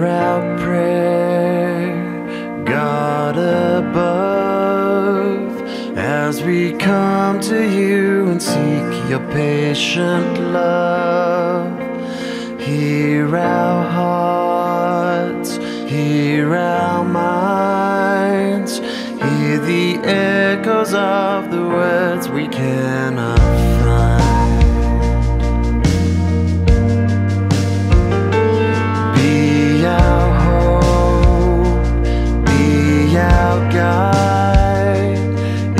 our prayer, God above, as we come to you and seek your patient love. Hear our hearts, hear our minds, hear the echoes of the words we cannot find. Be our hope, be our guide.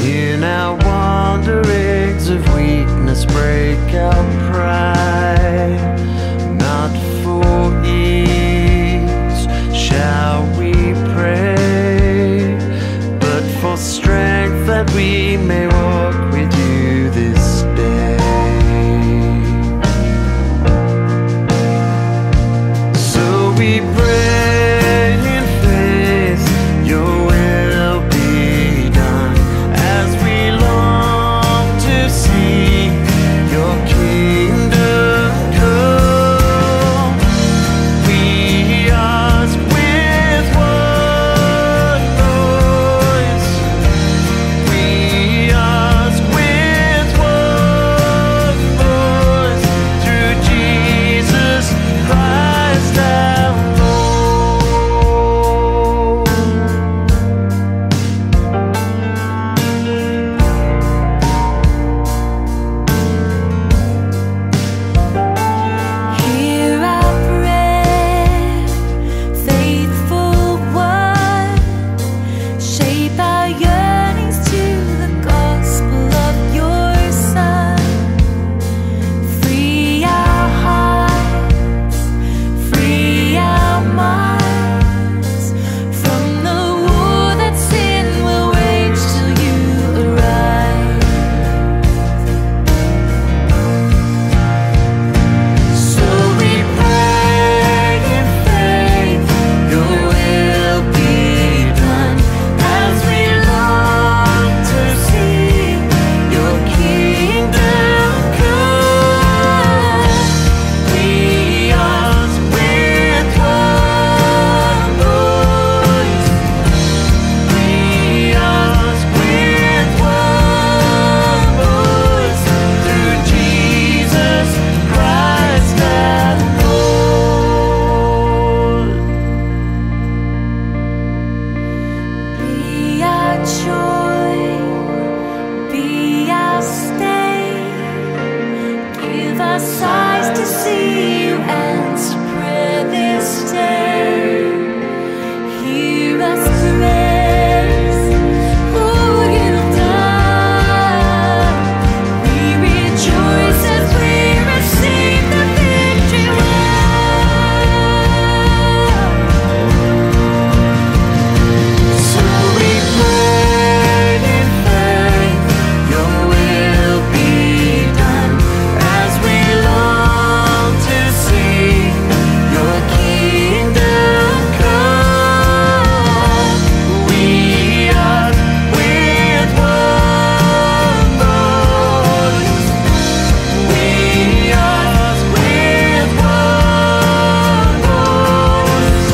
In our wanderings of weakness, break our pride. Not for ease shall we pray, but for strength that we may walk with you this day. So we pray in faith, your will be done, as we long to see your kingdom come. We ask with one voice, we ask with one voice, through Jesus Christ our Lord. Hear our prayer, faithful one. Shape our yearnings to the gospel of your Son. Free our hearts, free our minds from the war that sin will wage till you arrive. So we pray in faith, your will be done, as we long to see your kingdom come. We ask with one voice, we ask with one voice, through Jesus Christ our Lord. Be our joy, be our stay. Give us eyes to see you and spread this day. Hear us praise who you've done. We rejoice as we receive the victory won. So we pray in faith, your will be done, as we long to see your kingdom come. We are with one voice, we are with one voice,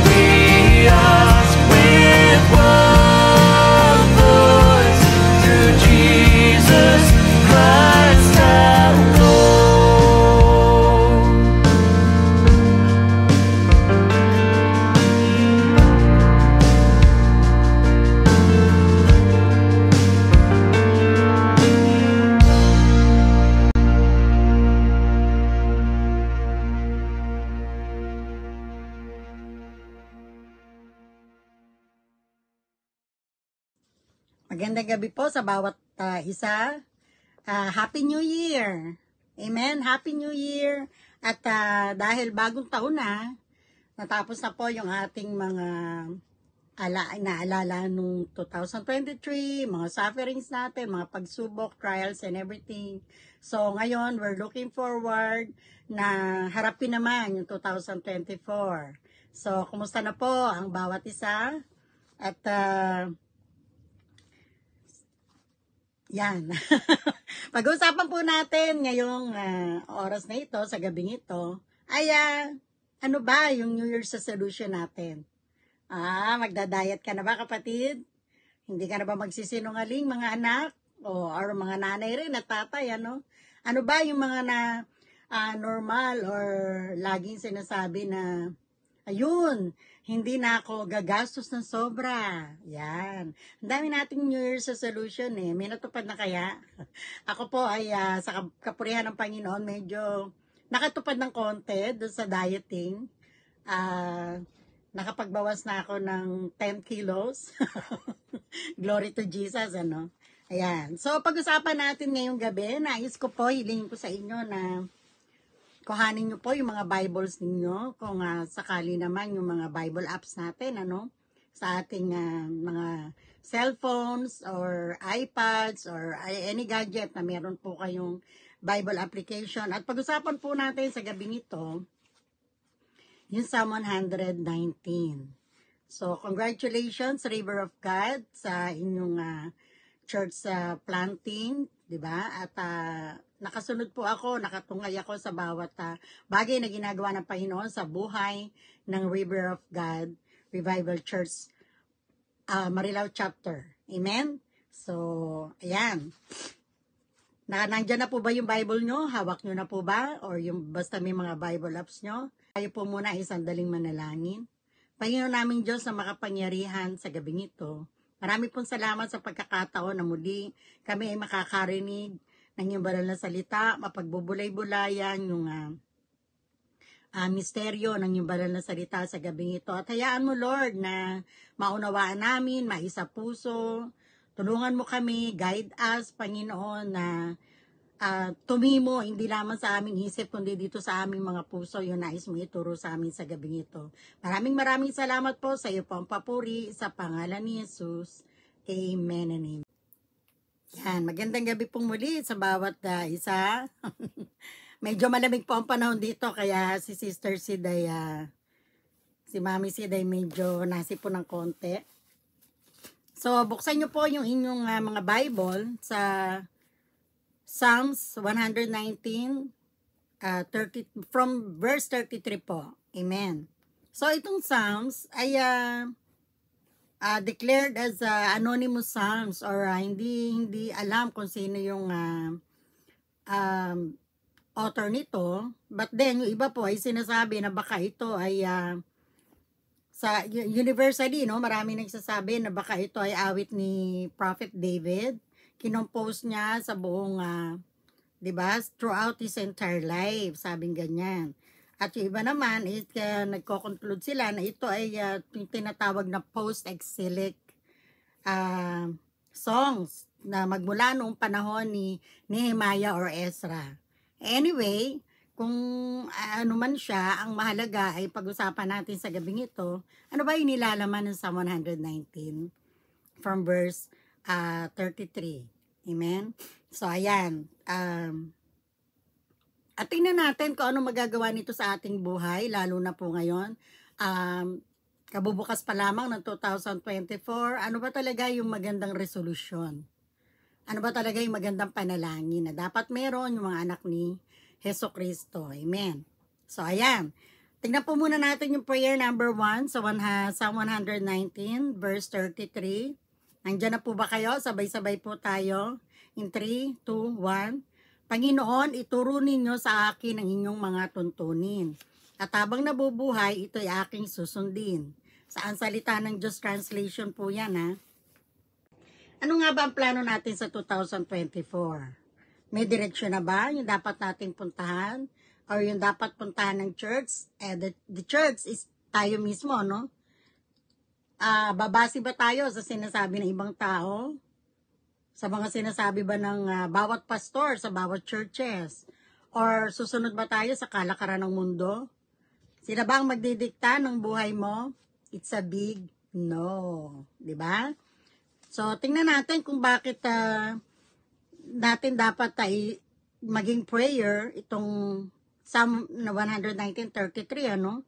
we ask with one voice, through Jesus Christ our Lord. Magandang gabi po sa bawat isa. Happy New Year! Amen? Happy New Year! At dahil bagong taon na, natapos na po yung ating mga naalala nung 2023, mga sufferings natin, mga pagsubok, trials and everything. So ngayon, we're looking forward na harapin naman yung 2024. So, kumusta na po ang bawat isa? At yan. Pag-uusapan po natin ngayong oras na ito, sa gabing ito, ay Ano ba yung New Year's resolution natin? Magda-diet ka na ba, kapatid? Hindi ka na ba magsisinungaling, mga anak? Or mga nanay rin at tatay, ano? Ano ba yung mga normal or laging sinasabi na, ayun, hindi na ako gagastos ng sobra. Yan. Ang dami nating New Year's resolution eh. May natupad na kaya? Ako po ay sa kapurihan ng Panginoon, medyo nakatupad ng konti doon sa dieting. Nakapagbawas na ako ng 10 kilos. Glory to Jesus, ano? Ayan. So, pag-usapan natin ngayong gabi, nais ko po, hilingin ko sa inyo na kuhanin nyo po yung mga Bibles ninyo kung sakali naman yung mga Bible apps natin, ano? Sa ating mga cellphones or iPads or any gadget na meron po kayong Bible application. At pag-usapan po natin sa gabi nito, yung Psalm 119. So, congratulations, River of God, sa inyong church planting, di ba? At nakasunod po ako, nakatungay ako sa bawat bagay na ginagawa ng Panginoon sa buhay ng River of God Revival Church Marilao Chapter. Amen? So, ayan. Nandyan na po ba yung Bible nyo? Hawak nyo na po ba? Or yung basta may mga Bible apps nyo? Tayo po muna ay sandaling manalangin. Panginoon naming Diyos na makapangyarihan sa gabing ito. Marami pong salamat sa pagkakataon na muli kami ay makakarinig ng iyong banal na salita, mapagbubulay-bulayan yung misteryo ng iyong banal na salita sa gabing ito. At hayaan mo, Lord, na maunawaan namin, maisa puso, tulungan mo kami, guide us, Panginoon, na tumimo, hindi lamang sa aming isip, kundi dito sa aming mga puso, yung nais mo ituro sa amin sa gabing ito. Maraming salamat po sa iyo po ang papuri, sa pangalan ni Jesus. Amen and amen. Yan, magandang gabi pong muli sa bawat isa. Medyo malamig po ang panahon dito, kaya si Sister Sid ay, si Mami Sid ay medyo nasip po ng konti. So, buksan nyo po yung inyong mga Bible sa Psalms 119, 30, from verse 33 po. Amen. So, itong Psalms ay declared as anonymous Psalms or hindi alam kung sino yung author nito. But then, yung iba po ay sinasabi na baka ito ay sa universally, no, marami nagsasabi na baka ito ay awit ni Prophet David. Kinompose niya sa buong, di ba, throughout his entire life, sabing ganyan. At yung iba naman, nagko-conclude sila na ito ay yung tinatawag na post-exilic songs na magmula noong panahon ni Nehemiah or Ezra. Anyway, kung ano man siya, ang mahalaga ay pag-usapan natin sa gabing ito, ano ba yung nilalaman ng Psalm 119 from verse 33. Amen? So, ayan. At tingnan natin kung ano magagawa nito sa ating buhay, lalo na po ngayon. Kabubukas pa lamang ng 2024. Ano ba talaga yung magandang resolusyon? Ano ba talaga yung magandang panalangin na dapat meron yung mga anak ni Hesus Kristo? Amen. So, ayan. Tingnan po muna natin yung prayer number 1 sa Psalm 119, verse 33. Nandiyan na po ba kayo? Sabay-sabay po tayo. In 3, 2, 1. Panginoon, ituro ninyo sa akin ang inyong mga tuntunin. At habang nabubuhay, ito'y aking susundin. Saan salita ng Diyos Translation po yan, ha? Ano nga ba ang plano natin sa 2024? May direksyon na ba? Yung dapat nating puntahan? Or yung dapat puntahan ng church? The church is tayo mismo, no? Babase ba tayo sa sinasabi ng ibang tao? Sa mga sinasabi ba ng bawat pastor sa bawat churches? Or susunod ba tayo sa kalakaran ng mundo? Sila ba ang magdidikta ng buhay mo? It's a big no. Diba? So, tingnan natin kung bakit natin dapat maging prayer itong Psalm 119:33, ano?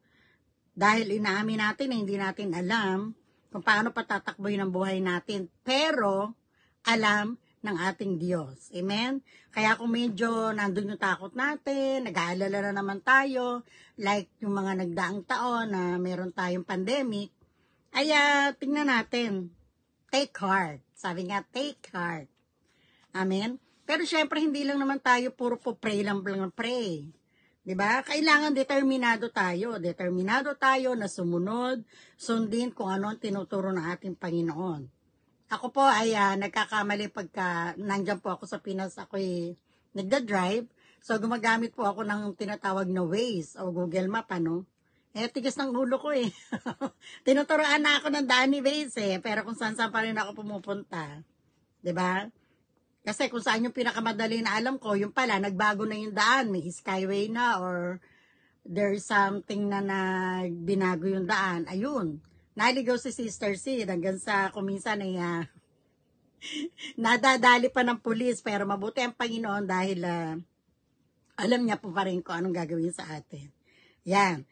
Dahil inaamin natin na hindi natin alam kung paano patatakboy ng buhay natin. Pero, alam ng ating Diyos. Amen? Kaya kung medyo nandun yung takot natin, nag-aalala na naman tayo, like yung mga nagdaang taon na meron tayong pandemic, ay tingnan natin, take heart. Sabi nga, take heart. Amen? Pero syempre, hindi lang naman tayo puro po pray lang pray. Diba? Kailangan determinado tayo. Determinado tayo na sumunod, sundin kung ano ang tinuturo ng ating Panginoon. Ako po ay nagkakamali pagka nandyan po ako sa Pinas, ako'y nagda-drive. So, gumagamit po ako ng tinatawag na Waze o Google Map, ano? Tigas ng ulo ko eh. Tinuturoan na ako ng daan ni Waze eh. Pero kung saan pa rin ako pumupunta. Diba? Kasi kung saan yung pinakamadali na alam ko, yung pala, nagbago na yung daan. May skyway na or there's something na binago yung daan. Ayun. Naligaw si Sister C hanggang sa kuminsan ay nadadali pa ng pulis. Pero mabuti ang Panginoon dahil alam niya po pa rin kung anong gagawin sa atin. Yan.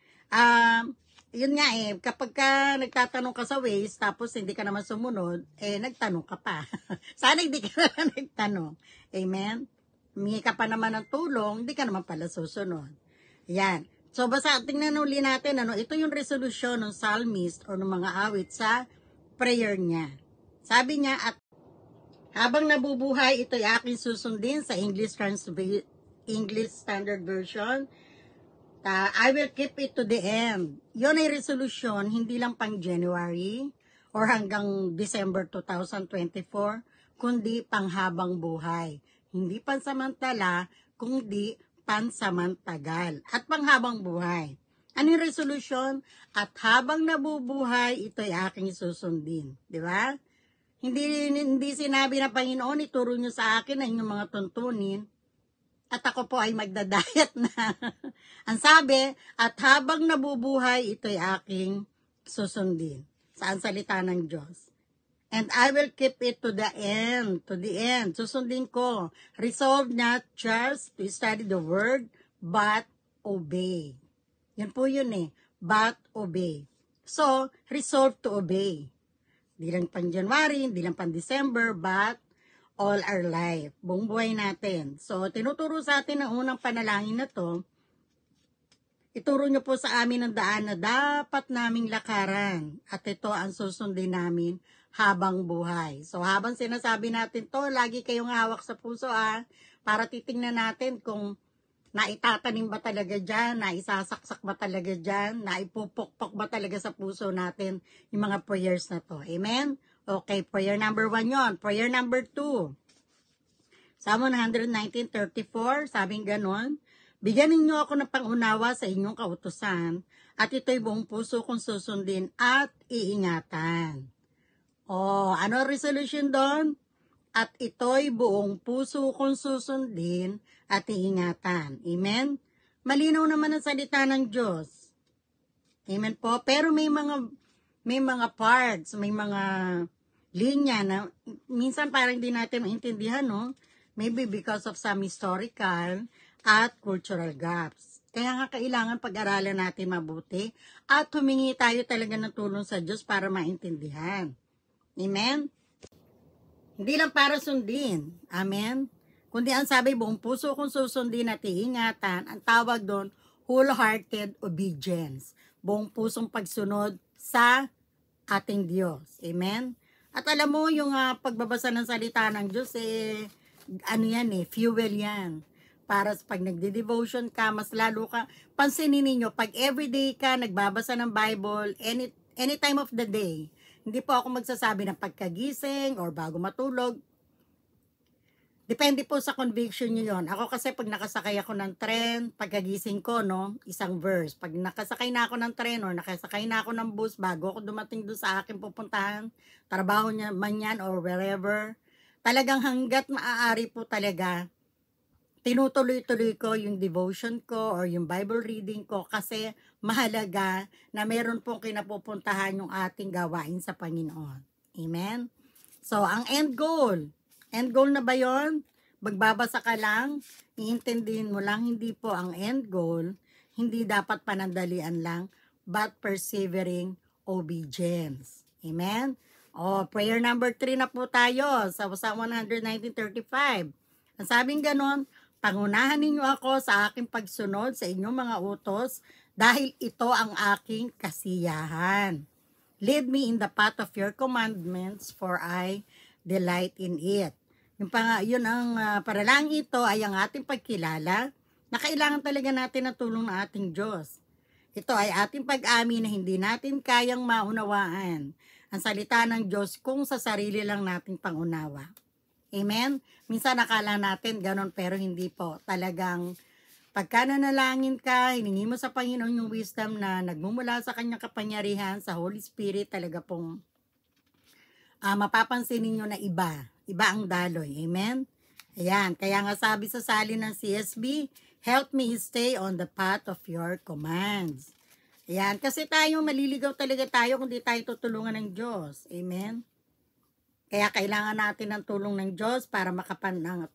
Yun nga kapag ka nagtatanong ka sa Waze, tapos hindi ka naman sumunod, nagtanong ka pa. Sana hindi ka naman nagtanong. Amen? Humingi ka pa naman ng tulong, hindi ka naman pala susunod. Yan. So, basta tingnan uli natin, ito yung resolution ng psalmist or ng mga awit sa prayer niya. Sabi niya, at habang nabubuhay, ito'y aking susundin sa English Standard Version. I will keep it to the end. Yun ay resolution, hindi lang pang January or hanggang December 2024, kundi panghabang buhay. Hindi pansamantala, kundi pansamantagal at panghabang buhay. Ano yung resolution? At habang nabubuhay, ito'y aking susundin. Di ba? Hindi sinabi na Panginoon, ituro nyo sa akin ang inyong mga tuntunin. At ako po ay magdadayat na. Ang sabi, at habang nabubuhay, ito'y aking susundin. Saan salita ng Diyos? And I will keep it to the end. To the end. Susundin ko. Resolve not just to study the word, but obey. Yan po yun But obey. So, resolve to obey. Di lang pang January, di lang pang December, but all our life. Buong buhay natin. So, tinuturo sa atin ang unang panalangin na to. Ituro nyo po sa amin ang daan na dapat naming lakaran. At ito ang susundin namin habang buhay. So, habang sinasabi natin to, lagi kayong hawak sa puso para titingnan natin kung naitatanim ba talaga dyan, naisasaksak ba talaga dyan, naipupukpok ba talaga sa puso natin yung mga prayers na to. Amen? Okay, prayer number 1 yon. Prayer number 2. Psalm 119:34, sabing ganon, bigyan ninyo ako ng pangunawa sa inyong kautusan, at ito'y buong puso kong susundin at iingatan. Ano resolution doon? At ito'y buong puso kong susundin at iingatan. Amen? Malinaw naman ang salita ng Diyos. Amen po? Pero may mga parts, may mga linya na minsan parang hindi natin maintindihan, no? Maybe because of some historical at cultural gaps. Kaya nga kailangan pag-aralan natin mabuti at humingi tayo talaga ng tulong sa Diyos para maintindihan. Amen? Hindi lang para sundin. Amen? Kundi ang sabi, buong puso kong susundin at iingatan, ang tawag doon, wholehearted obedience. Buong pusong pagsunod sa ating Diyos. Amen? At alam mo, yung pagbabasa ng salita ng Diyos, fuel yan. Para pag nagde-devotion ka, mas lalo ka, pansinin ninyo, pag everyday ka nagbabasa ng Bible, any time of the day, hindi po ako magsasabi ng pagkagising or bago matulog. Depende po sa conviction nyo yon. Ako kasi pag nakasakay ako ng tren, pagkagising ko, isang verse. Pag nakasakay na ako ng tren or nakasakay na ako ng bus, bago ako dumating doon sa akin pupuntahan, trabaho niya man yan or wherever, talagang hanggat maaari po talaga, tinutuloy-tuloy ko yung devotion ko or yung Bible reading ko kasi mahalaga na meron pong kinapupuntahan yung ating gawain sa Panginoon. Amen? So, ang end goal na ba yun? Magbabasa ka lang, iintindihin mo lang, hindi po ang end goal, hindi dapat panandalian lang, but persevering obedience. Amen? Prayer number 3 na po tayo sa Psalm 119:35. Ang sabing ganon, pangunahan ninyo ako sa aking pagsunod sa inyong mga utos dahil ito ang aking kasiyahan. Lead me in the path of your commandments for I delight in it. Yun ang paralangin ito ay ang ating pagkilala na kailangan talaga natin ng tulong ng ating Diyos. Ito ay ating pag-amin na hindi natin kayang maunawaan ang salita ng Diyos kung sa sarili lang nating pangunawa. Amen? Minsan nakala natin ganon pero hindi po. Talagang pagka nanalangin ka, hiningi mo sa Panginoon yung wisdom na nagmumula sa kanyang kapangyarihan, sa Holy Spirit, talaga pong mapapansin ninyo na iba ang daloy. Amen? Ayan, kaya nga sabi sa salin ng CSB, help me stay on the path of your commands. Ayan, kasi tayo maliligaw talaga tayo kung di tayo tutulungan ng Diyos. Amen? Kaya kailangan natin ng tulong ng Diyos para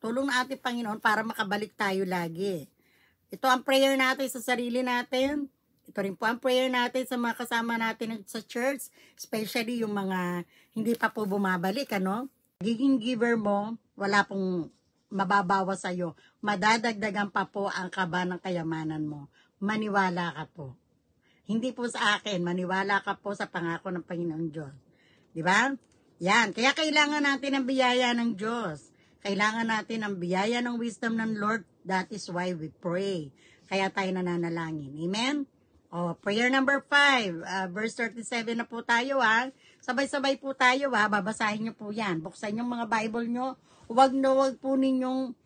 tulong ng ating Panginoon para makabalik tayo lagi. Ito ang prayer natin sa sarili natin. Ito rin po ang prayer natin sa mga kasama natin sa church, especially yung mga hindi pa po bumabalik, ano? Giging giver mo, wala pong mababawas sa'yo. Madadagdagan pa po ang kaba ng kayamanan mo. Maniwala ka po. Hindi po sa akin, maniwala ka po sa pangako ng Panginoong Diyos. Di ba? Yan, kaya kailangan natin ng biyaya ng Diyos. Kailangan natin ng biyaya ng wisdom ng Lord. That is why we pray. Kaya tayo nananalangin. Amen? Prayer number 5, verse 37 na po tayo ha. Sabay-sabay po tayo ha. Babasahin nyo po yan. Buksan yung mga Bible nyo. Huwag po ninyong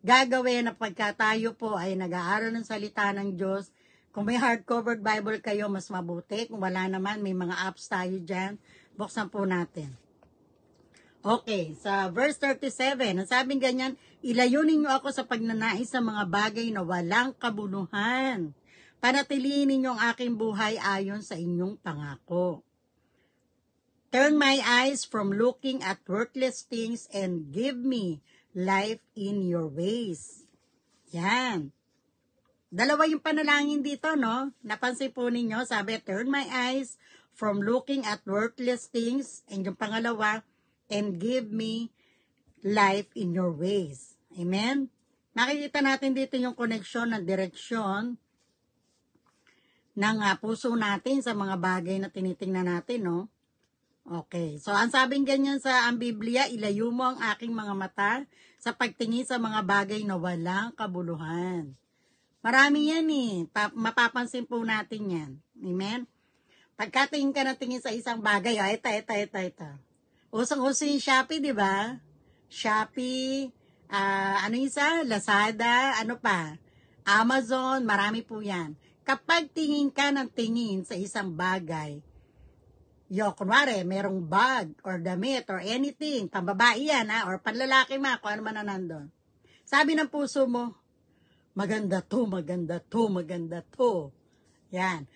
gagawin na pagka tayo po ay nag-aaral ng salita ng Diyos. Kung may hardcovered Bible kayo, mas mabuti. Kung wala naman, may mga apps tayo dyan. Buksan po natin. Okay, sa verse 37, ang sabing ganyan, ilayo ninyo ako sa pagnanais sa mga bagay na walang kabuluhan. Panatilihin ninyo ang aking buhay ayon sa inyong pangako. Turn my eyes from looking at worthless things and give me life in your ways. Yan. Dalawa yung panalangin dito, no? Napansin po ninyo, sabi, turn my eyes from looking at worthless things. And yung pangalawa, and give me life in your ways. Amen? Makikita natin dito yung connection ng direksyon ng puso natin sa mga bagay na tinitingnan natin, no? Okay. So, ang sabing ganyan sa ang Biblia, ilayo mo ang aking mga mata sa pagtingin sa mga bagay na walang kabuluhan. Marami yan eh. Mapapansin po natin yan. Amen? Pagkatingin ka na tingin sa isang bagay, ito. Usang-uso yung Shopee, di ba? Shopee, ano isa? Lazada, ano pa? Amazon, marami po yan. Kapag tingin ka ng tingin sa isang bagay, kunwari, merong bag, or damit, or anything, pambabae yan, or panlalaki kung ano man na nandun. Sabi ng puso mo, maganda to. Yan.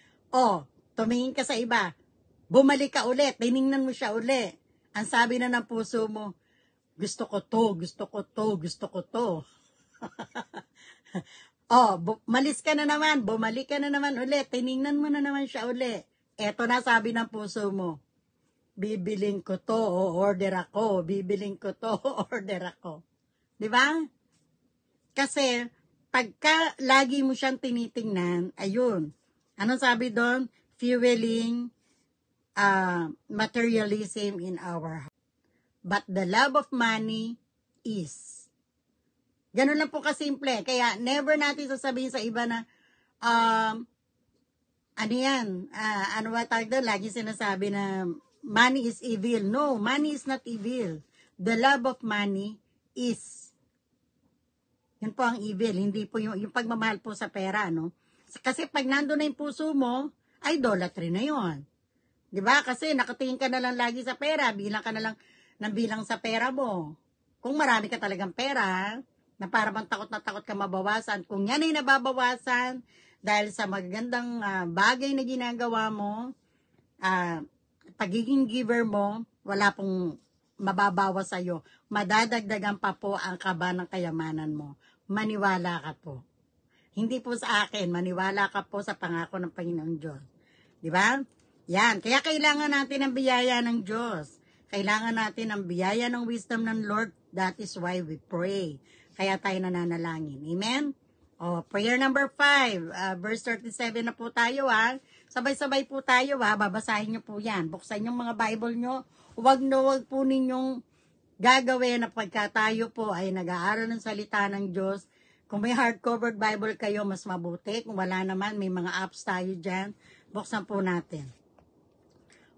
Tumingin ka sa iba, bumalik ka ulit, tiningnan mo siya ulit. Ang sabi na ng puso mo, gusto ko to. Malis ka na naman, bumalik ka na naman ulit, tiningnan mo na naman siya ulit. Eto na sabi ng puso mo, bibiling ko to, order ako. Di ba? Kasi, pagka lagi mo siyang tinitingnan, ayun, anong sabi doon? Fueling materialism in our heart. But the love of money is. Ganun lang po kasimple. Kaya never natin sasabihin sa iba na, ano yan? Ano ba tawag doon? Lagi sinasabi na money is evil. No, money is not evil. The love of money is. Yun po ang evil. Hindi po yung pagmamahal po sa pera, no? Kasi pag nandun na yung puso mo, idolatry na yun. Diba? Kasi nakatingin ka na lang lagi sa pera, bilang ka na lang ng bilang sa pera mo. Kung marami ka talagang pera, na para bang takot na takot ka mabawasan, kung yan ay nababawasan dahil sa magagandang bagay na ginagawa mo, pagiging giver mo, wala pong mababawas sa'yo. Madadagdagan pa po ang kaba ng kayamanan mo. Maniwala ka po. Hindi po sa akin, maniwala ka po sa pangako ng Panginoong Diyos. Diba? Yan, kaya kailangan natin ng biyaya ng Diyos. Kailangan natin ang biyaya ng wisdom ng Lord. That is why we pray. Kaya tayo nananalangin. Amen? Prayer number 5, verse 37 na po tayo ha. Sabay-sabay po tayo ha. Babasahin nyo po yan. Buksan yung mga Bible nyo. Huwag po ninyong gagawin na pagka tayo po ay nag-aaral ng salita ng Diyos. Kung may hardcover Bible kayo, mas mabuti. Kung wala naman, may mga apps tayo dyan. Buksan po natin.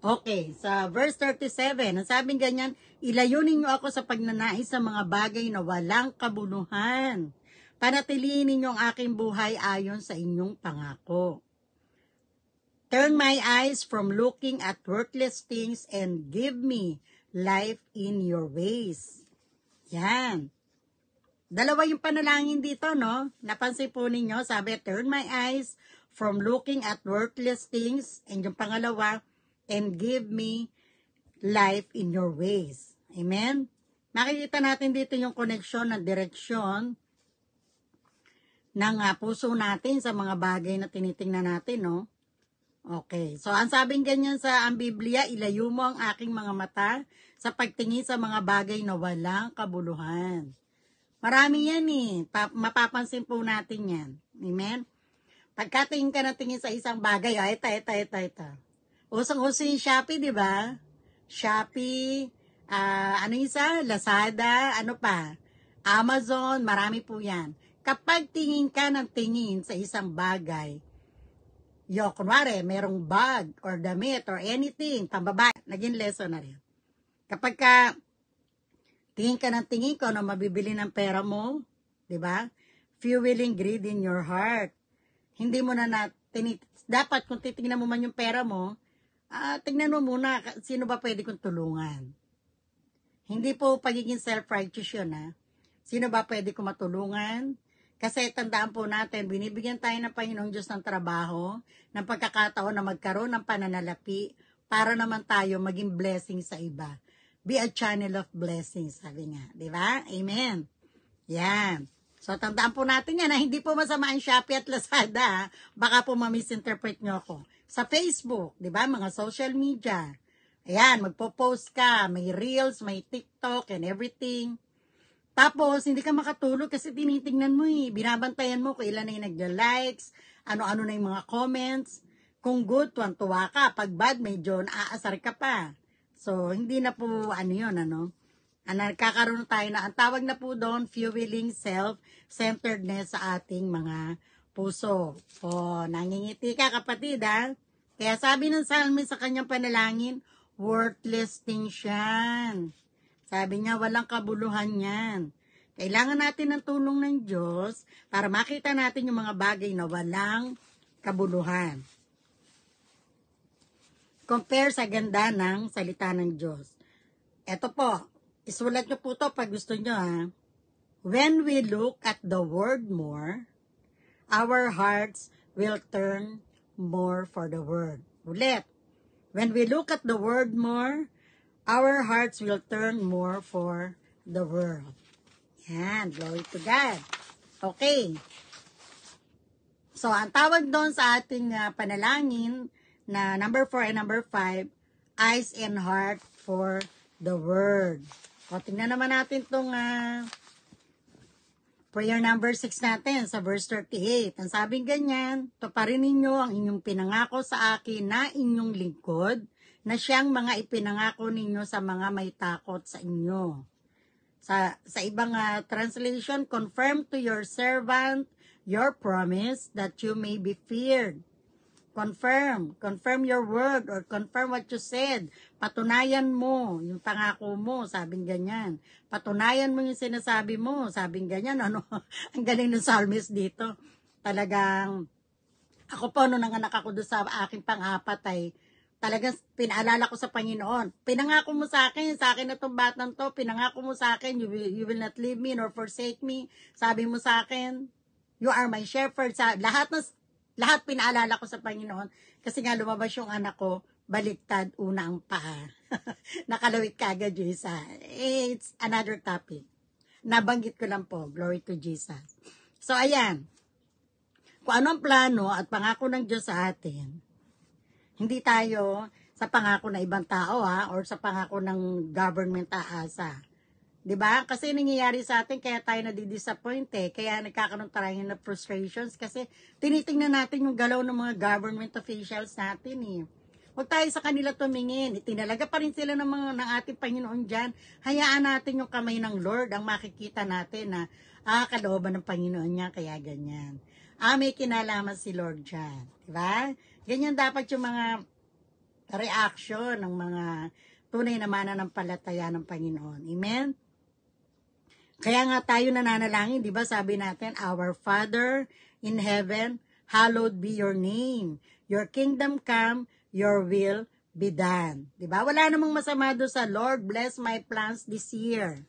Okay, sa verse 37, ang sabing ganyan, ilayunin niyo ako sa pagnanais sa mga bagay na walang kabuluhan. Panatilihin ninyo ang aking buhay ayon sa inyong pangako. Turn my eyes from looking at worthless things and give me life in your ways. Yan. Dalawa yung panalangin dito, no? Napansin po ninyo, sabi, turn my eyes from looking at worthless things. And yung pangalawa, and give me life in your ways. Amen? Makikita natin dito yung connection ng direksyon ng puso natin sa mga bagay na tinitingnan natin, no? Okay. So, ang sabing ganyan sa ang Biblia, ilayo mo ang aking mga mata sa pagtingin sa mga bagay na walang kabuluhan. Marami yan eh. Mapapansin po natin yan. Amen? Pagkatingin ka na tingin sa isang bagay, ito. Usang-uso yung Shopee, di ba? Shopee, ano isa? Lazada, ano pa? Amazon, marami po yan. Kapag tingin ka ng tingin sa isang bagay, kunwari, merong bag or damit or anything, pambabae, naging lesson na rin. Kapag ka tingin ka ng tingin ko na mabibili ng pera mo, di ba? Fueling greed in your heart. Hindi mo na dapat kung titingnan mo man yung pera mo, tingnan mo muna, sino ba pwede kong tulungan? Hindi po pagiging self-righteous yun, ha? Sino ba pwede kong matulungan? Kasi tandaan po natin, binibigyan tayo ng Panginoong Diyos ng trabaho, ng pagkakataon na magkaroon ng pananalapi, para naman tayo maging blessing sa iba. Be a channel of blessings, sabi nga. Di ba? Amen. Yan. So, tandaan po natin yan, hindi po masama ang Shopee at Lazada, ha? Baka po ma-misinterpret nyo ako. Sa Facebook, di ba, mga social media. Ayan, magpo-post ka, may Reels, may TikTok, and everything. Tapos, hindi ka makatulog kasi tinitingnan mo eh. Binabantayan mo kung ilan na yung nagla-likes, ano-ano na yung mga comments. Kung good, tuwan-tuwa ka. Pag bad, medyo naaasar ka pa. So, hindi na po, nagkakaroon tayo na, ang tawag na po doon, fueling self-centeredness sa ating mga puso. Nangingiti ka, kapatid, ha? Kaya sabi ng psalmist sa kanyang panalangin, worthless things yan. Sabi niya, walang kabuluhan yan. Kailangan natin ng tulong ng Diyos para makita natin yung mga bagay na walang kabuluhan. Compare sa ganda ng salita ng Diyos. Ito po, isulat nyo po to pag gusto nyo, ha? When we look at the word more, our hearts will turn more for the word. Ulit. When we look at the word more, our hearts will turn more for the word. Yan. Glory to God. Okay. So, ang tawag doon sa ating panalangin na number 4 and number 5, eyes and heart for the word. O, tingnan naman natin itong prayer number 6 natin sa verse 38. Ang sabing ganyan, tuparin ninyo ang inyong pinangako sa akin na inyong lingkod, na siyang mga ipinangako ninyo sa mga may takot sa inyo. Sa ibang translation, confirm to your servant your promise that you may be feared. Confirm your word or confirm what you said. Patunayan mo yung pangako mo, sabing ganyan. Patunayan mo yung sinasabi mo, sabing ganyan. Ang galing ng psalmist dito. Talagang, ako po, nung nanganak ako doon sa aking pang-apat ay, talagang pinaalala ko sa Panginoon. Pinangako mo sa akin na itong batang to, pinangako mo sa akin, you will not leave me nor forsake me. Sabi mo sa akin, you are my shepherd. Lahat pinaalala ko sa Panginoon kasi nga lumabas yung anak ko, baliktad, una ang paa. Nakalawit ka agad yung isa. It's another topic. Nabanggit ko lang po, glory to Jesus. So ayan, kung ano ang plano at pangako ng Diyos sa atin, hindi tayo, sa pangako na ibang tao or sa pangako ng government aasa. 'Di ba? Kasi nangyayari sa atin kaya tayo nadidisappoint kaya nagkakaroon tayo ng frustrations kasi tinitingnan natin yung galaw ng mga government officials natin. Huwag tayo sa kanila tumingin. Itinalaga pa rin sila ng ating Panginoon dyan. Hayaan natin yung kamay ng Lord ang makikita natin na kalooban ng Panginoon niya kaya ganyan. May kinalaman si Lord dyan. Diba? Ganyan dapat yung mga reaction ng mga tunay na mananampalataya ng Panginoon. Amen? Kaya nga tayo nananalangin, di ba? Sabi natin, Our Father in heaven, hallowed be your name. Your kingdom come, your will be done. Di ba? Wala namang masama doon sa Lord, bless my plans this year.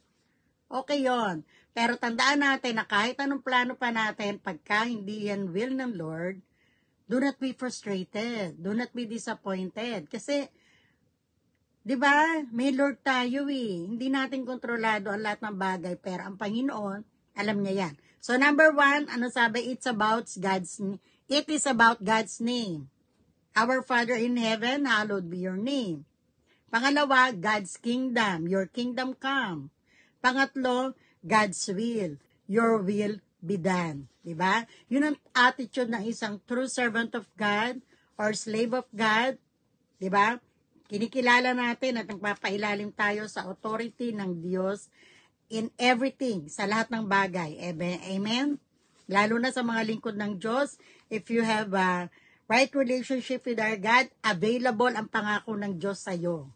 Okay yon. Pero tandaan natin na kahit anong plano pa natin, pagka hindi yan will ng Lord, do not be frustrated. Do not be disappointed. Kasi, di ba, may Lord tayo Hindi natin kontrolado ang lahat ng bagay, pero ang Panginoon, alam niya yan. So, number 1, ano sabi? It is about God's name. Our Father in heaven, hallowed be your name. Pangalawa, God's kingdom. Your kingdom come. Pangatlo, God's will. Your will be done. Diba? Yun ang attitude ng isang true servant of God or slave of God. Diba? Kinikilala natin at nagpapailalim tayo sa authority ng Diyos in everything, sa lahat ng bagay. Amen? Lalo na sa mga lingkod ng Diyos, if you have a right relationship with our God, available ang pangako ng Diyos sa iyo.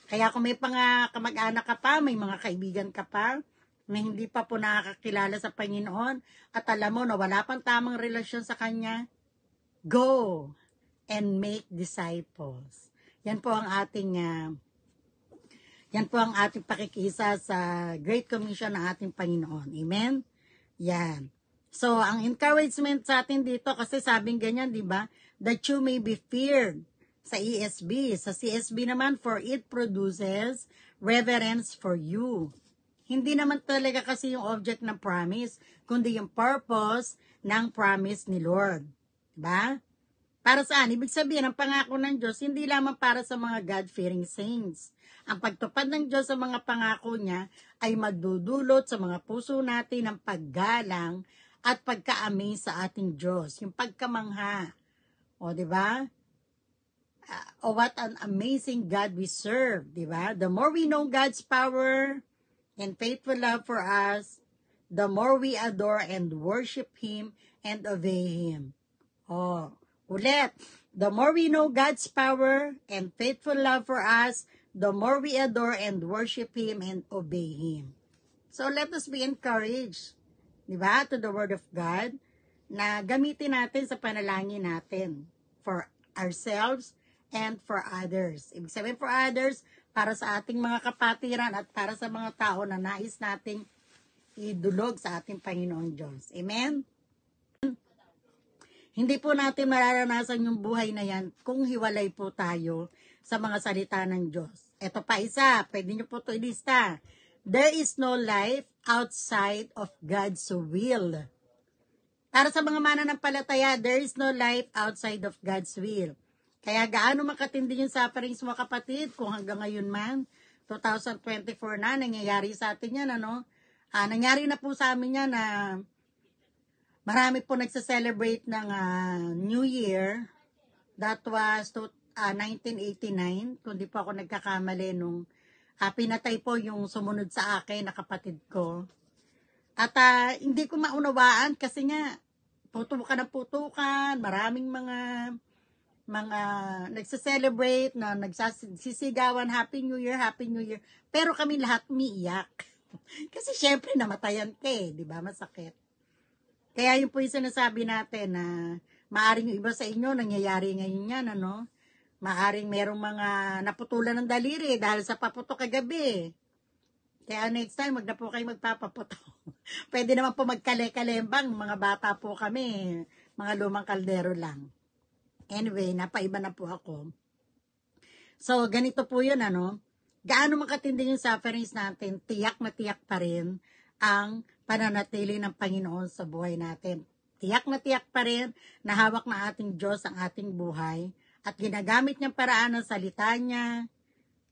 Kaya kung may kamag-anak ka pa, may mga kaibigan ka pa, na hindi pa po nakakakilala sa Panginoon, at alam mo na wala pang tamang relasyon sa Kanya, go and make disciples. Yan po ang ating pakikisa sa Great Commission ng ating Panginoon. Amen? Yan. So, ang encouragement sa atin dito, kasi sabing ganyan, di ba? That you may be feared sa ESV. Sa CSB naman, for it produces reverence for you. Hindi naman talaga kasi yung object ng promise, kundi yung purpose ng promise ni Lord. Diba? Para saan? Ibig sabihin, ang pangako ng Diyos, hindi lamang para sa mga God-fearing saints. Ang pagtupad ng Diyos sa mga pangako niya ay magdudulot sa mga puso natin ng paggalang at pagka-amaze sa ating Diyos. Yung pagkamangha. O, diba? What an amazing God we serve. Diba? The more we know God's power and faithful love for us, the more we adore and worship Him and obey Him. Ulit. The more we know God's power and faithful love for us, the more we adore and worship Him and obey Him. So let us be encouraged, diba, to the Word of God, na gamitin natin sa panalangin natin for ourselves and for others. Ibig sabihin for others, para sa ating mga kapatiran at para sa mga tao na nais nating idulog sa ating Panginoon Diyos. Amen? Hindi po natin mararanasan yung buhay na yan kung hiwalay po tayo sa mga salita ng Diyos. Ito pa isa, pwede nyo po ito ilista. There is no life outside of God's will. Para sa mga mananampalataya, there is no life outside of God's will. Kaya gaano makatindi yung sufferings mga kapatid, kung hanggang ngayon man, 2024 na, nangyayari sa atin yan, nangyari na po sa amin yan na marami po nagsa-celebrate ng New Year. That was 1989, kung di po ako nagkakamali nung pinatay po yung sumunod sa akin na kapatid ko. At hindi ko maunawaan kasi nga, putukan, maraming mga nagsa-celebrate na nagsisigawan, Happy New Year. Pero kami lahat umiiyak. Kasi syempre namatayan ka di ba? Masakit. Kaya yun po yung sinasabi natin na maaring yung iba sa inyo nangyayari ngayon yan, Maaring merong mga naputulan ng daliri dahil sa paputok kagabi. Kaya next time, wag na po kayo magpapaputok. Pwede naman po magkale-kalembang, mga bata po kami, mga lumang kaldero lang. Anyway, napaiba na po ako. So, ganito po yun, Gaano makatindi yung sufferings natin, tiyak na tiyak pa rin ang pananatili ng Panginoon sa buhay natin. Tiyak na tiyak pa rin na hawak na ating Diyos ang ating buhay at ginagamit niyang paraan ng salita niya.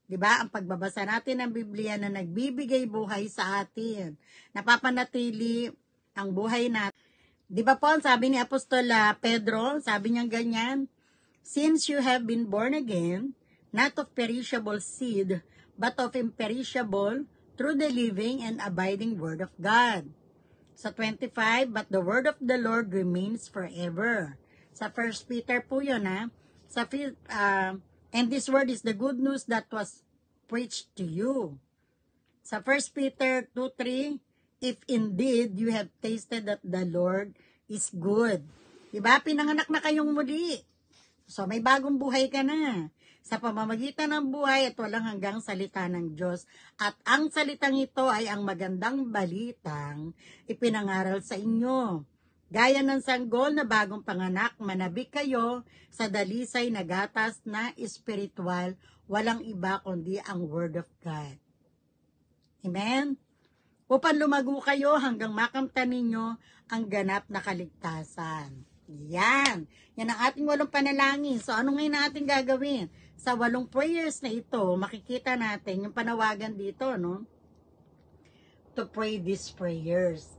Diba? Ang pagbabasa natin ng Biblia na nagbibigay buhay sa atin. Napapanatili ang buhay natin. Diba po, sabi ni Apostol Pedro, sabi niya ganyan, since you have been born again, not of perishable seed, but of imperishable, through the living and abiding Word of God. Sa 25, but the Word of the Lord remains forever. Sa 1 Peter po yun, and this word is the good news that was preached to you. Sa 1 Peter 2:3, if indeed you have tasted that the Lord is good. Diba? Pinanganak na kayong muli. So, may bagong buhay ka na. Sa pamamagitan ng buhay at walang hanggang salita ng Diyos. At ang salitang ito ay ang magandang balitang ipinangaral sa inyo. Gaya ng sanggol na bagong panganak, manabik kayo sa dalisay na gatas na espiritual, walang iba kundi ang Word of God. Amen? Upang lumago kayo hanggang makamtan ninyo ang ganap na kaligtasan. Yan. Yan ang ating 8 panalangin. So, ano ngayon na ating gagawin? Sa 8 prayers na ito, makikita natin yung panawagan dito, no? To pray these prayers.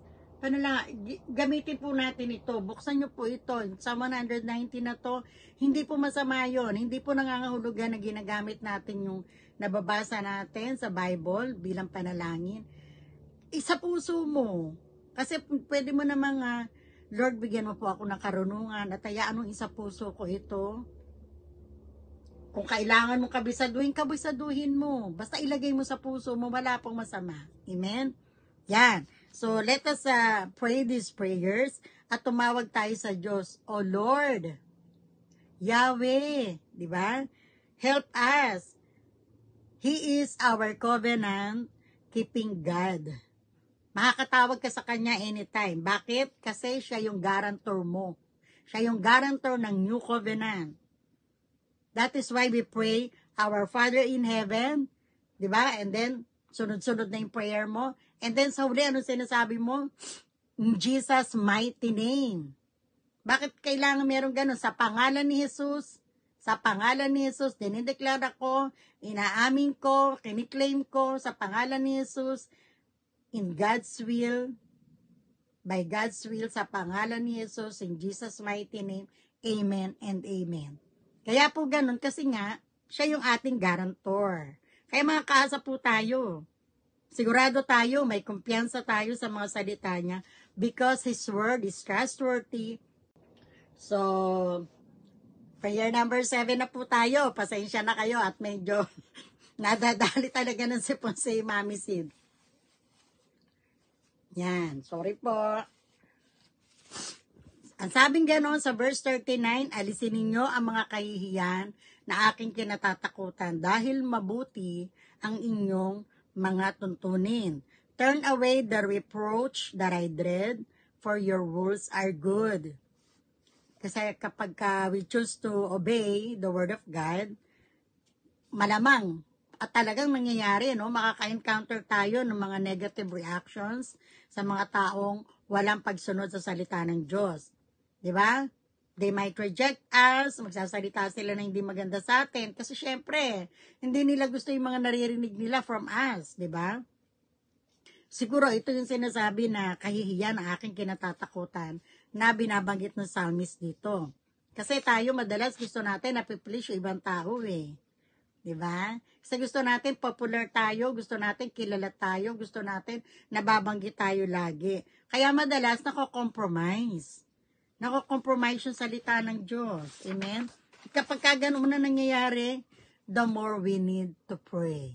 Gamitin po natin ito. Buksan nyo po ito. Sa 119 na to, hindi po masama yun. Hindi po nangangahulugan na ginagamit natin yung nababasa natin sa Bible bilang panalangin. Isa puso mo. Kasi pwede mo namang, Lord, bigyan mo po ako ng karunungan at hayaan mong isa puso ko ito. Kung kailangan mong kabisaduhin mo. Basta ilagay mo sa puso mo, wala pong masama. Amen? Yan. So, let us pray these prayers at tumawag tayo sa Diyos. O Lord, Yahweh, di ba? Help us. He is our covenant-keeping God. Makakatawag ka sa Kanya anytime. Bakit? Kasi siya yung guarantor mo. Siya yung guarantor ng New Covenant. That is why we pray, Our Father in Heaven, di ba? And then, sunod-sunod na yung prayer mo. And then, sa huli, anong sinasabi mo? In Jesus' mighty name. Bakit kailangan meron ganun? Sa pangalan ni Jesus, dinideklara ko, inaamin ko, kiniklaim ko, sa pangalan ni Jesus, in God's will, by God's will, sa pangalan ni Jesus, in Jesus' mighty name, amen and amen. Kaya po ganun, kasi nga, siya yung ating guarantor. Kaya mga kaasa po tayo. Sigurado tayo, may kumpiyansa tayo sa mga salita niya because His word is trustworthy. So, prayer number 7 na po tayo. Pasensya na kayo at medyo nadadali talaga ng sipon si Mami Sid. Yan, sorry po. Ang sabing gano'n sa verse 39, alisin ninyo ang mga kahihiyan na aking kinatatakutan dahil mabuti ang inyong mga tuntunin. Turn away the reproach that I dread, for your rules are good. Kasi kapag we choose to obey the word of God, malamang at talagang mangyayari, no? Makaka-encounter tayo ng mga negative reactions sa mga taong walang pagsunod sa salita ng Diyos. Di ba? They might reject us, magsasalita sila na hindi maganda sa atin. Kasi syempre, hindi nila gusto yung mga naririnig nila from us, di ba? Siguro ito yung sinasabi na kahihiyan ang aking kinatatakutan na binabanggit ng psalmist dito. Kasi tayo madalas gusto natin na-please yung ibang tao eh. Di ba? Kasi gusto natin popular tayo, gusto natin kilala tayo, gusto natin nababanggit tayo lagi. Kaya madalas nako-compromise. Nako-compromise yung salita ng Diyos. Amen? Kapag ganun na nangyayari, the more we need to pray.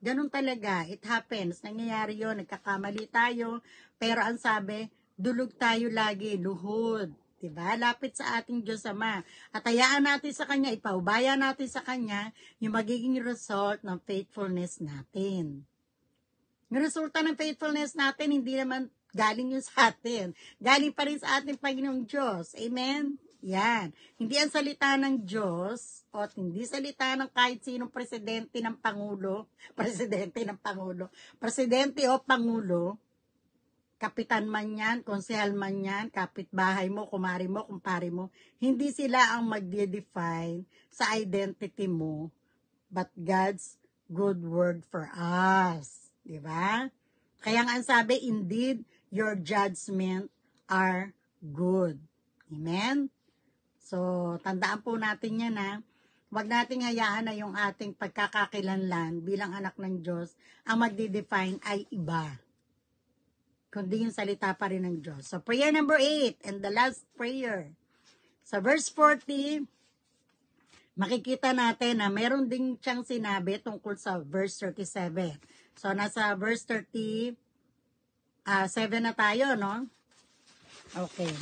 Ganun talaga. It happens. Nangyayari yun. Nagkakamali tayo. Pero ang sabi, dulog tayo lagi. Luhod. Diba? Lapit sa ating Diyos Ama. At hayaan natin sa Kanya, ipaubaya natin sa Kanya yung magiging result ng faithfulness natin. Yung resulta ng faithfulness natin, hindi naman galing yun sa atin. Galing pa rin sa ating Panginoong Diyos. Amen? Yan. Hindi ang salita ng Diyos o hindi salita ng kahit sinong presidente ng Pangulo, presidente o Pangulo, kapitan man yan, konsehal man yan, kapitbahay mo, kumari mo, kumpare mo, hindi sila ang magde-define sa identity mo, but God's good word for us. Diba? Kaya nga ang sabi, indeed, your judgment are good. Amen? So, tandaan po natin yan ha. Huwag nating hayaan na yung ating pagkakakilanlan bilang anak ng Diyos ang magde-define ay iba. Kundi yung salita pa rin ng Diyos. So, prayer number 8 and the last prayer. Sa verse 40, makikita natin na meron din siyang sinabi tungkol sa verse 37. So, nasa verse 37 na tayo, no? Okay.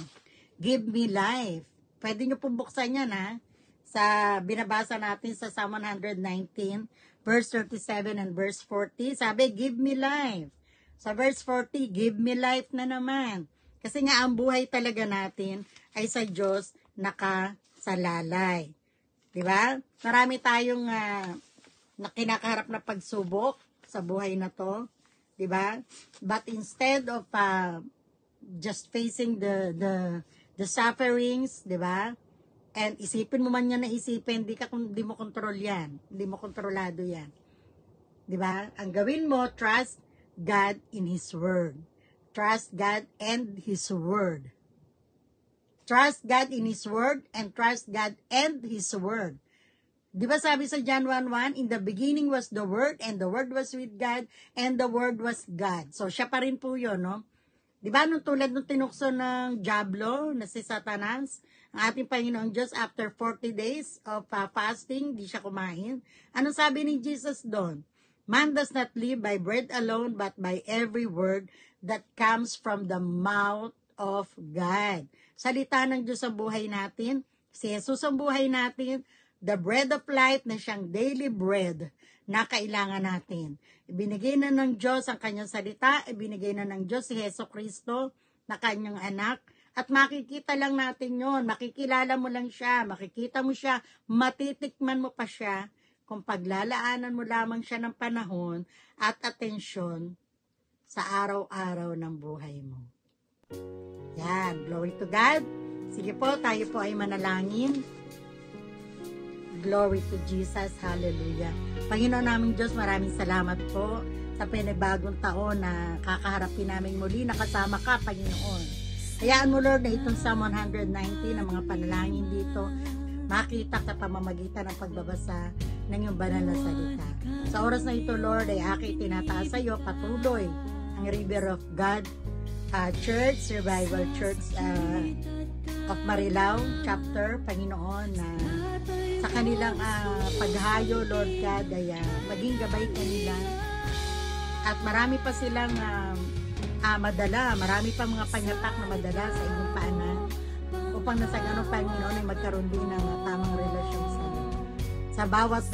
Give me life. Pwede nyo pong buksan yan, ha? Sa binabasa natin sa Psalm 119, verse 37 and verse 40, sabi, give me life. Sa verse 40, give me life na naman. Kasi nga, ang buhay talaga natin ay sa Diyos nakasalalay. Diba? Marami tayong kinakaharap na pagsubok sa buhay na to. Diba? But instead of just facing the sufferings, diba? And isipin mo man yan na isipin, hindi mo kontrol yan. Hindi mo kontrolado yan. Diba? Ang gawin mo, trust God in His Word. Trust God and His Word. Trust God in His Word and trust God and His Word. Diba sabi sa John 1:1, in the beginning was the Word and the Word was with God and the Word was God. So siya pa rin po yun, no? Diba nung tulad nung tinukso ng Diablo na si Satanas, ang ating Panginoong Diyos, after 40 days of fasting, di siya kumain. Anong sabi ni Jesus doon? Man does not live by bread alone, but by every word that comes from the mouth of God. Salita ng Diyos sa buhay natin. Si Jesus ang buhay natin, the bread of life na siyang daily bread na kailangan natin. Ibinigay na ng Diyos ang kanyang salita, ibinigay na ng Diyos si Jesu Kristo na kanyang anak. At makikita lang natin yon, makikilala mo lang siya, makikita mo siya, matitikman mo pa siya kung paglalaanan mo lamang siya ng panahon at atensyon sa araw-araw ng buhay mo. Yan, glory to God. Sige po, tayo po ay manalangin. Glory to Jesus, hallelujah. Panginoon naming Diyos, maraming salamat po sa pinibagong taon na kakaharapin namin muli, nakasama ka, Panginoon. Hayaan mo, Lord, na itong Psalm 119 ng mga panalangin dito, makita sa pamamagitan ng pagbabasa ng iyong banal na salita. Sa oras na ito, Lord, ay aking tinataas sa iyo patuloy ang River of God Church, Revival Church of Marilao chapter, Panginoon, na sa kanilang paghayo, Lord God, ay maging gabay kanila. At marami pa silang madala, marami pa mga panyatak na madala sa inyong paanan upang nasa ganong Panginoon ay magkaroon din ng tamang relasyon sa iyo. Sa bawat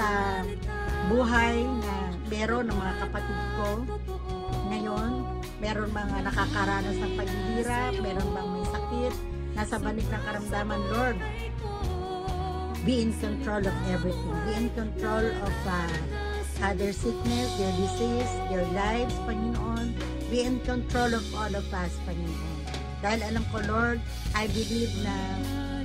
buhay na meron ng mga kapatid ko ngayon, meron mga nakakaranas ng paghihirap, meron bang may sakit, nasa banig ng karamdaman, Lord, be in control of everything. Be in control of their sickness, their disease, their lives, Panginoon. Be in control of all of us, Panginoon. Dahil alam ko, Lord, I believe na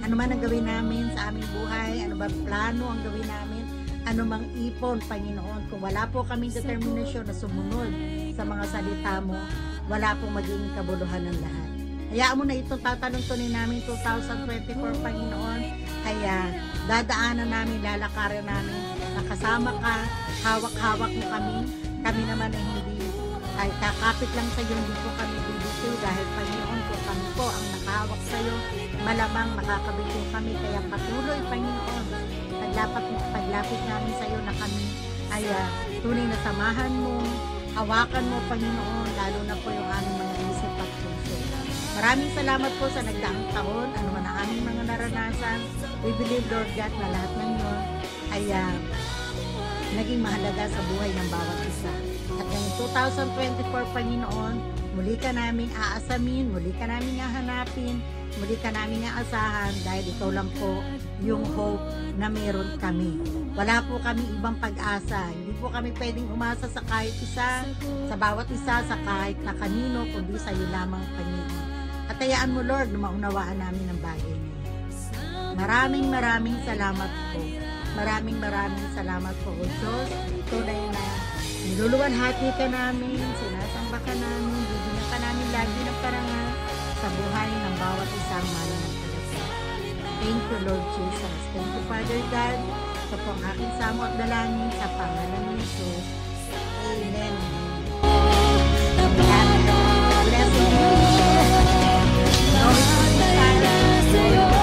ano man ang gawin namin sa aming buhay, ano ba plano ang gawin namin, ano mang ipon, Panginoon, kung wala po kaming determinasyon na sumunod sa mga salita mo, wala pong magiging kabuluhan ng lahat. Hayaan mo na itong tatanungtunin namin 2024, Panginoon, kaya dadaanan namin, lalakarin namin, nakasama ka, hawak-hawak mo kami naman ay hindi ay kakapit lang sa iyo, hindi po kami bibito dahil Panginoon po kami po ang nakahawak sa iyo, malamang makakabito kami, kaya patuloy, Panginoon, paglapit namin sa iyo na kami ay tunay na samahan mo, hawakan mo, Panginoon, lalo na po yung aming mga isip at puso. Maraming salamat po sa nagdaang taon, ano man ang aming mga naranasan. We believe, Lord God, na lahat ng yun ay naging mahalaga sa buhay ng bawat isa. At ngayong 2024, Panginoon, muli ka naming aasamin, muli ka naming hahanapin, muli ka naming aasahan dahil ikaw lang po yung hope na meron kami. Wala po kami ibang pag-asa. Hindi po kami pwedeng umasa sa kahit isa, sa bawat isa, sa kahit na kanino, kundi sa iyo lamang, Panginoon. At hayaan mo, Lord, na maunawaan namin ang bagay niyo. Maraming salamat po. Maraming salamat po, O Diyos. Tunay na niluluwalhati ka namin, sinasamba ka namin, bibigyan ka namin lagi ng parangal sa buhay ng bawat isang mananampalataya. Thank you, Lord Jesus. Thank you, Father God. Ito po ang aking samo at dalangin sa pangalan ni Jesus. Amen. Blessing you. Glory to the Father, glory to